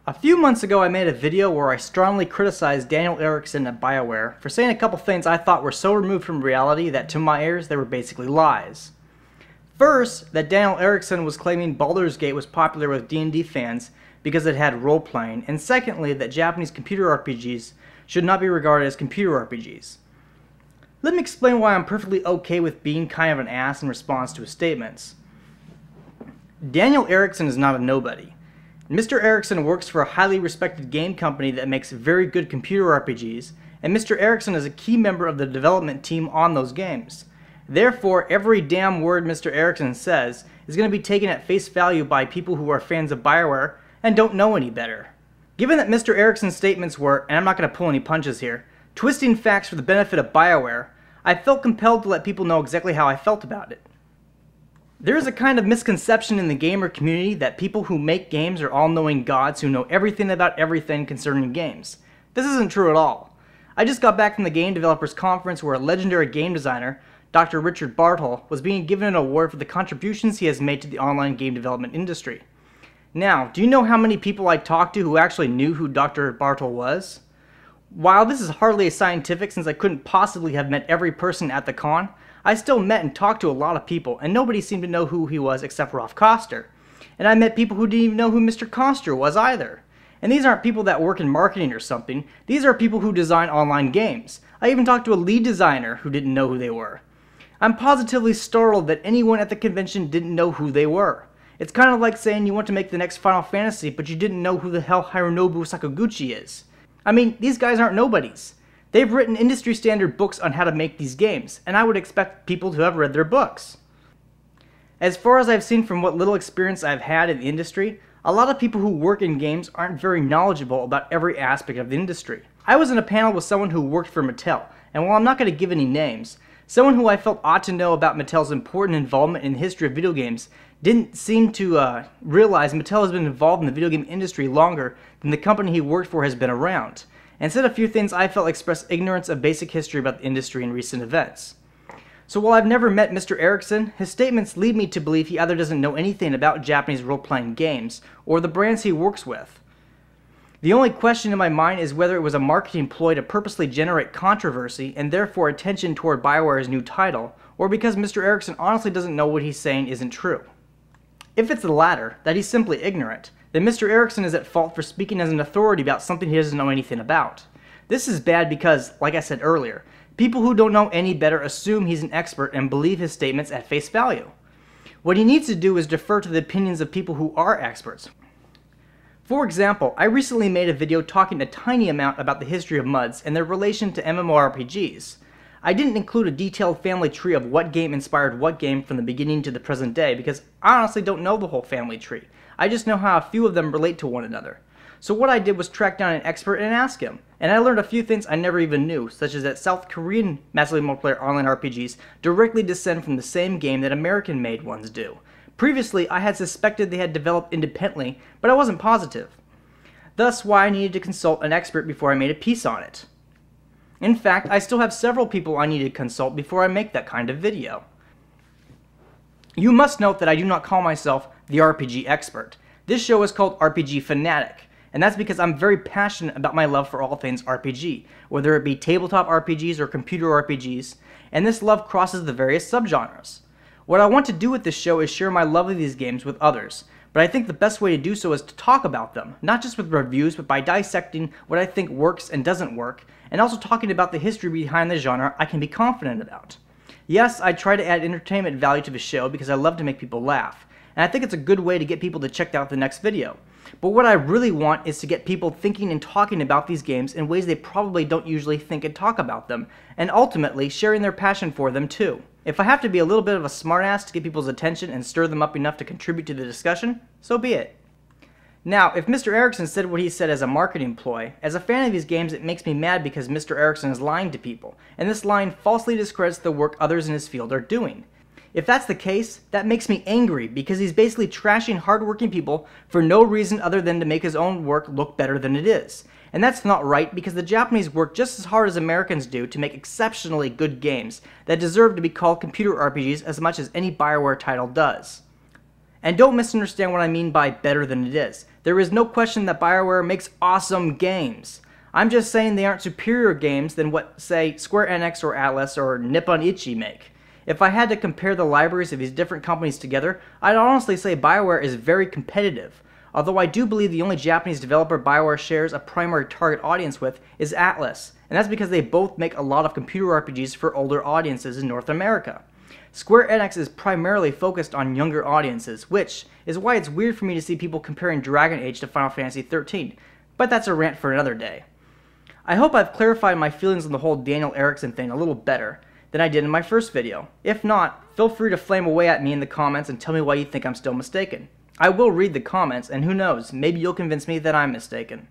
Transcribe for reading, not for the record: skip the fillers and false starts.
A few months ago I made a video where I strongly criticized Daniel Erickson at BioWare for saying a couple things I thought were so removed from reality that to my ears they were basically lies. First, that Daniel Erickson was claiming Baldur's Gate was popular with D&D fans because it had role-playing, and secondly that Japanese computer RPGs should not be regarded as computer RPGs. Let me explain why I'm perfectly okay with being kind of an ass in response to his statements. Daniel Erickson is not a nobody. Mr. Erickson works for a highly respected game company that makes very good computer RPGs, and Mr. Erickson is a key member of the development team on those games. Therefore, every damn word Mr. Erickson says is going to be taken at face value by people who are fans of BioWare and don't know any better. Given that Mr. Erickson's statements were, and I'm not going to pull any punches here, twisting facts for the benefit of BioWare, I felt compelled to let people know exactly how I felt about it. There is a kind of misconception in the gamer community that people who make games are all-knowing gods who know everything about everything concerning games. This isn't true at all. I just got back from the Game Developers Conference where a legendary game designer, Dr. Richard Bartle, was being given an award for the contributions he has made to the online game development industry. Now, do you know how many people I talked to who actually knew who Dr. Bartle was? While this is hardly scientific since I couldn't possibly have met every person at the con, I still met and talked to a lot of people, and nobody seemed to know who he was except Rolf Koster. And I met people who didn't even know who Mr. Koster was either. And these aren't people that work in marketing or something, these are people who design online games. I even talked to a lead designer who didn't know who they were. I'm positively startled that anyone at the convention didn't know who they were. It's kind of like saying you want to make the next Final Fantasy, but you didn't know who the hell Hironobu Sakaguchi is. I mean, these guys aren't nobodies. They've written industry standard books on how to make these games, and I would expect people to have read their books. As far as I've seen from what little experience I've had in the industry, a lot of people who work in games aren't very knowledgeable about every aspect of the industry. I was in a panel with someone who worked for Mattel, and while I'm not going to give any names, someone who I felt ought to know about Mattel's important involvement in the history of video games didn't seem to realize Mattel has been involved in the video game industry longer than the company he worked for has been around, and said a few things I felt expressed ignorance of basic history about the industry and recent events. So while I've never met Mr. Erickson, his statements lead me to believe he either doesn't know anything about Japanese role-playing games, or the brands he works with. The only question in my mind is whether it was a marketing ploy to purposely generate controversy and therefore attention toward BioWare's new title, or because Mr. Erickson honestly doesn't know what he's saying isn't true. If it's the latter, that he's simply ignorant, then Mr. Erickson is at fault for speaking as an authority about something he doesn't know anything about. This is bad because, like I said earlier, people who don't know any better assume he's an expert and believe his statements at face value. What he needs to do is defer to the opinions of people who are experts. For example, I recently made a video talking a tiny amount about the history of MUDs and their relation to MMORPGs. I didn't include a detailed family tree of what game inspired what game from the beginning to the present day because I honestly don't know the whole family tree. I just know how a few of them relate to one another. So what I did was track down an expert and ask him, and I learned a few things I never even knew, such as that South Korean massively multiplayer online RPGs directly descend from the same game that American-made ones do. Previously, I had suspected they had developed independently, but I wasn't positive. Thus why I needed to consult an expert before I made a piece on it. In fact, I still have several people I need to consult before I make that kind of video. You must note that I do not call myself the RPG expert. This show is called RPG Fanatic, and that's because I'm very passionate about my love for all things RPG, whether it be tabletop RPGs or computer RPGs, and this love crosses the various subgenres. What I want to do with this show is share my love of these games with others, but I think the best way to do so is to talk about them, not just with reviews, but by dissecting what I think works and doesn't work, and also talking about the history behind the genre I can be confident about. Yes, I try to add entertainment value to the show because I love to make people laugh, and I think it's a good way to get people to check out the next video. But what I really want is to get people thinking and talking about these games in ways they probably don't usually think and talk about them, and ultimately sharing their passion for them too. If I have to be a little bit of a smartass to get people's attention and stir them up enough to contribute to the discussion, so be it. Now, if Mr. Erickson said what he said as a marketing ploy, as a fan of these games it makes me mad because Mr. Erickson is lying to people, and this line falsely discredits the work others in his field are doing. If that's the case, that makes me angry because he's basically trashing hardworking people for no reason other than to make his own work look better than it is. And that's not right because the Japanese work just as hard as Americans do to make exceptionally good games that deserve to be called computer RPGs as much as any BioWare title does. And don't misunderstand what I mean by better than it is. There is no question that BioWare makes awesome games. I'm just saying they aren't superior games than what, say, Square Enix or Atlus or Nippon Ichi make. If I had to compare the libraries of these different companies together, I'd honestly say BioWare is very competitive. Although I do believe the only Japanese developer BioWare shares a primary target audience with is Atlus, and that's because they both make a lot of computer RPGs for older audiences in North America. Square Enix is primarily focused on younger audiences, which is why it's weird for me to see people comparing Dragon Age to Final Fantasy XIII, but that's a rant for another day. I hope I've clarified my feelings on the whole Daniel Erickson thing a little better than I did in my first video. If not, feel free to flame away at me in the comments and tell me why you think I'm still mistaken. I will read the comments, and who knows, maybe you'll convince me that I'm mistaken.